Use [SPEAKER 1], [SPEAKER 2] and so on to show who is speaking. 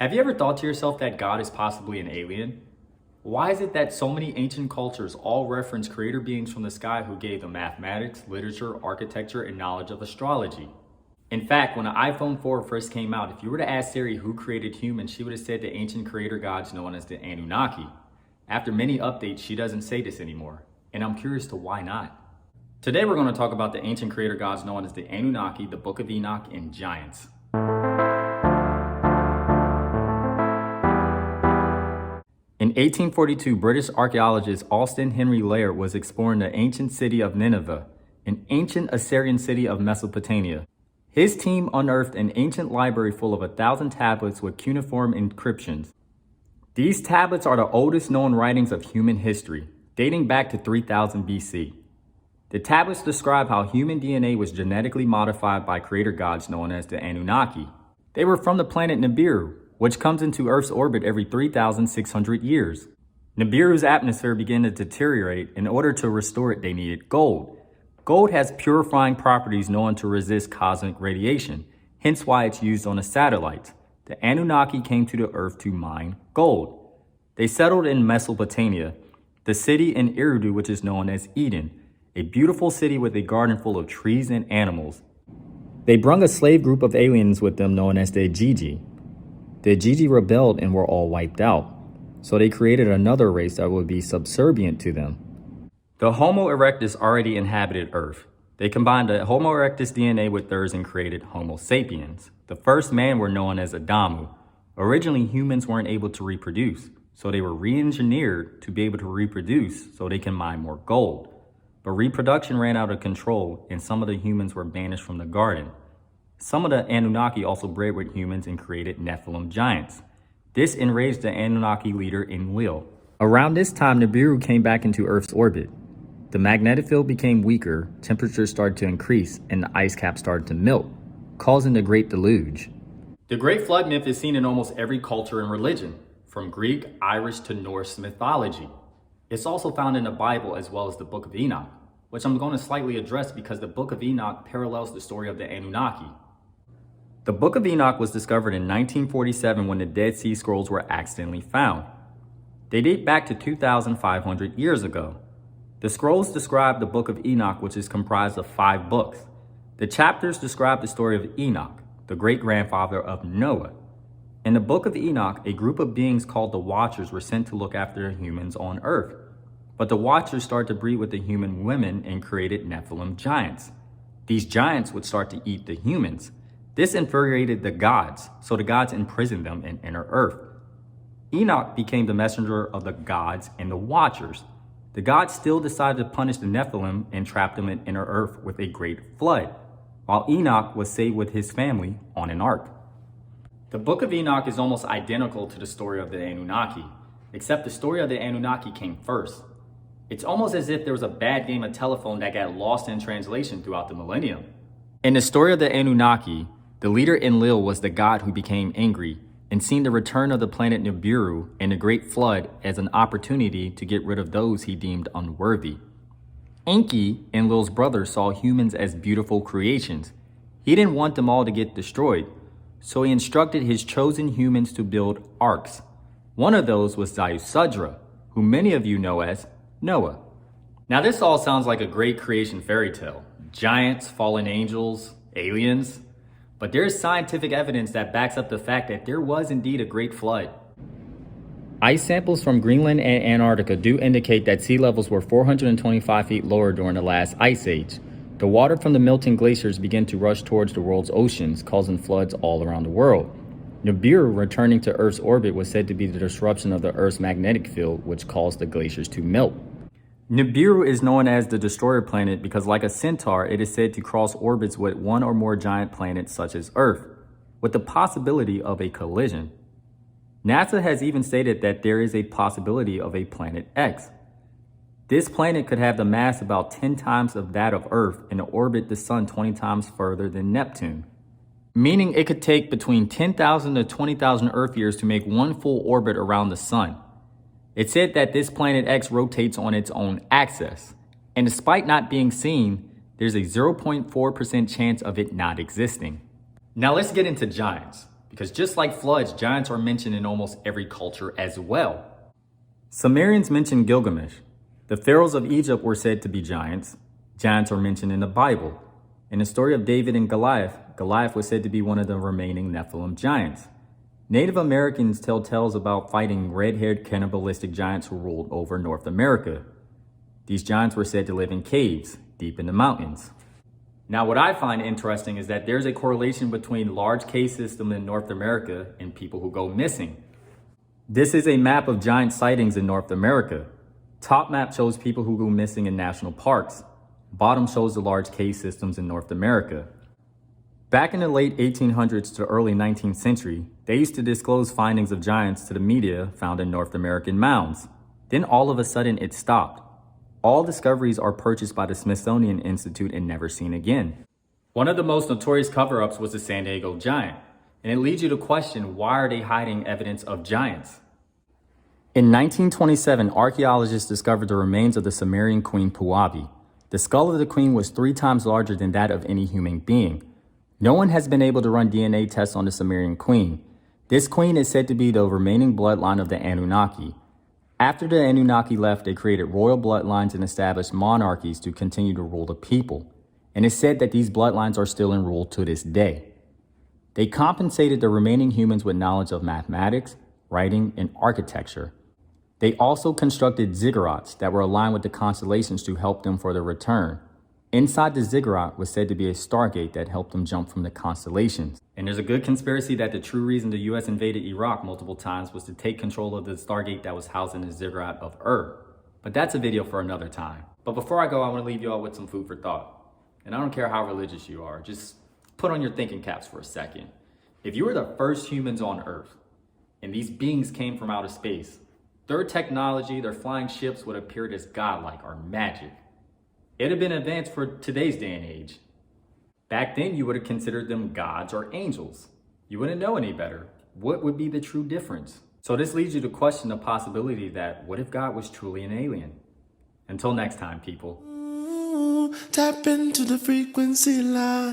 [SPEAKER 1] Have you ever thought to yourself that God is possibly an alien? Why is it that so many ancient cultures all reference creator beings from the sky who gave them mathematics, literature, architecture, and knowledge of astrology? In fact, when the iPhone 4 first came out, if you were to ask Siri who created humans, she would have said the ancient creator gods known as the Anunnaki. After many updates, she doesn't say this anymore, and I'm curious to why not. Today we're going to talk about the ancient creator gods known as the Anunnaki, the Book of Enoch, and giants. In 1842, British archaeologist Austin Henry Layard was exploring the ancient city of Nineveh, an ancient Assyrian city of Mesopotamia. His team unearthed an ancient library full of 1,000 tablets with cuneiform inscriptions. These tablets are the oldest known writings of human history, dating back to 3000 BC. The tablets describe how human DNA was genetically modified by creator gods known as the Anunnaki. They were from the planet Nibiru, which comes into Earth's orbit every 3,600 years. Nibiru's atmosphere began to deteriorate. In order to restore it, they needed gold. Gold has purifying properties known to resist cosmic radiation, hence why it's used on the satellites. The Anunnaki came to the Earth to mine gold. They settled in Mesopotamia, the city in Eridu, which is known as Eden, a beautiful city with a garden full of trees and animals. They brung a slave group of aliens with them known as the Igigi. The Igigi rebelled and were all wiped out, so they created another race that would be subservient to them. The Homo erectus already inhabited Earth. They combined the Homo erectus DNA with theirs and created Homo sapiens. The first man were known as Adamu. Originally, humans weren't able to reproduce, so they were re-engineered to be able to reproduce so they can mine more gold. But reproduction ran out of control and some of the humans were banished from the garden. Some of the Anunnaki also bred with humans and created Nephilim giants. This enraged the Anunnaki leader Enlil. Around this time, Nibiru came back into Earth's orbit. The magnetic field became weaker, temperatures started to increase, and the ice cap started to melt, causing the Great Deluge. The Great Flood myth is seen in almost every culture and religion, from Greek, Irish, to Norse mythology. It's also found in the Bible as well as the Book of Enoch, which I'm going to slightly address because the Book of Enoch parallels the story of the Anunnaki. The Book of Enoch was discovered in 1947 when the Dead Sea Scrolls were accidentally found. They date back to 2,500 years ago. The scrolls describe the Book of Enoch, which is comprised of 5 books. The chapters describe the story of Enoch, the great-grandfather of Noah. In the Book of Enoch, a group of beings called the Watchers were sent to look after the humans on Earth. But the Watchers started to breed with the human women and created Nephilim giants. These giants would start to eat the humans. This infuriated the gods, so the gods imprisoned them in inner Earth. Enoch became the messenger of the gods and the Watchers. The gods still decided to punish the Nephilim and trap them in inner Earth with a great flood, while Enoch was saved with his family on an ark. The Book of Enoch is almost identical to the story of the Anunnaki, except the story of the Anunnaki came first. It's almost as if there was a bad game of telephone that got lost in translation throughout the millennium. In the story of the Anunnaki, the leader Enlil was the god who became angry and seen the return of the planet Nibiru and the Great Flood as an opportunity to get rid of those he deemed unworthy. Enki, Enlil's brother, saw humans as beautiful creations. He didn't want them all to get destroyed, so he instructed his chosen humans to build arks. One of those was Ziusudra, who many of you know as Noah. Now this all sounds like a great creation fairy tale. Giants, fallen angels, aliens. But there is scientific evidence that backs up the fact that there was indeed a great flood. Ice samples from Greenland and Antarctica do indicate that sea levels were 425 feet lower during the last ice age. The water from the melting glaciers began to rush towards the world's oceans, causing floods all around the world. Nibiru returning to Earth's orbit was said to be the disruption of the Earth's magnetic field, which caused the glaciers to melt. Nibiru is known as the destroyer planet because, like a centaur, it is said to cross orbits with one or more giant planets such as Earth, with the possibility of a collision. NASA has even stated that there is a possibility of a planet X. This planet could have the mass about 10 times of that of Earth and orbit the sun 20 times further than Neptune, meaning it could take between 10,000 to 20,000 Earth years to make one full orbit around the sun. It's said that this planet X rotates on its own axis, and despite not being seen, there's a 0.4% chance of it not existing. Now let's get into giants, because just like floods, giants are mentioned in almost every culture as well. Sumerians mentioned Gilgamesh. The pharaohs of Egypt were said to be giants. Giants are mentioned in the Bible. In the story of David and Goliath, Goliath was said to be one of the remaining Nephilim giants. Native Americans tell tales about fighting red-haired cannibalistic giants who ruled over North America. These giants were said to live in caves, deep in the mountains. Now, what I find interesting is that there's a correlation between large cave systems in North America and people who go missing. This is a map of giant sightings in North America. Top map shows people who go missing in national parks. Bottom shows the large cave systems in North America. Back in the late 1800s to early 19th century, they used to disclose findings of giants to the media found in North American mounds. Then all of a sudden it stopped. All discoveries are purchased by the Smithsonian Institute and never seen again. One of the most notorious cover-ups was the San Diego giant, and it leads you to question, why are they hiding evidence of giants? In 1927, archaeologists discovered the remains of the Sumerian queen Puabi. The skull of the queen was 3 times larger than that of any human being. No one has been able to run DNA tests on the Sumerian queen. This queen is said to be the remaining bloodline of the Anunnaki. After the Anunnaki left, they created royal bloodlines and established monarchies to continue to rule the people. And it's said that these bloodlines are still in rule to this day. They compensated the remaining humans with knowledge of mathematics, writing, and architecture. They also constructed ziggurats that were aligned with the constellations to help them for their return. Inside the ziggurat was said to be a stargate that helped them jump from the constellations. And there's a good conspiracy that the true reason the US invaded Iraq multiple times was to take control of the stargate that was housed in the ziggurat of Ur. But that's a video for another time. But before I go, I want to leave you all with some food for thought. And I don't care how religious you are, just put on your thinking caps for a second. If you were the first humans on Earth, and these beings came from outer space, their technology, their flying ships would appear as godlike or magic. It'd have been advanced for today's day and age. Back then, you would have considered them gods or angels. You wouldn't know any better. What would be the true difference? So this leads you to question the possibility that what if God was truly an alien? Until next time, people.
[SPEAKER 2] Tap into the frequency line.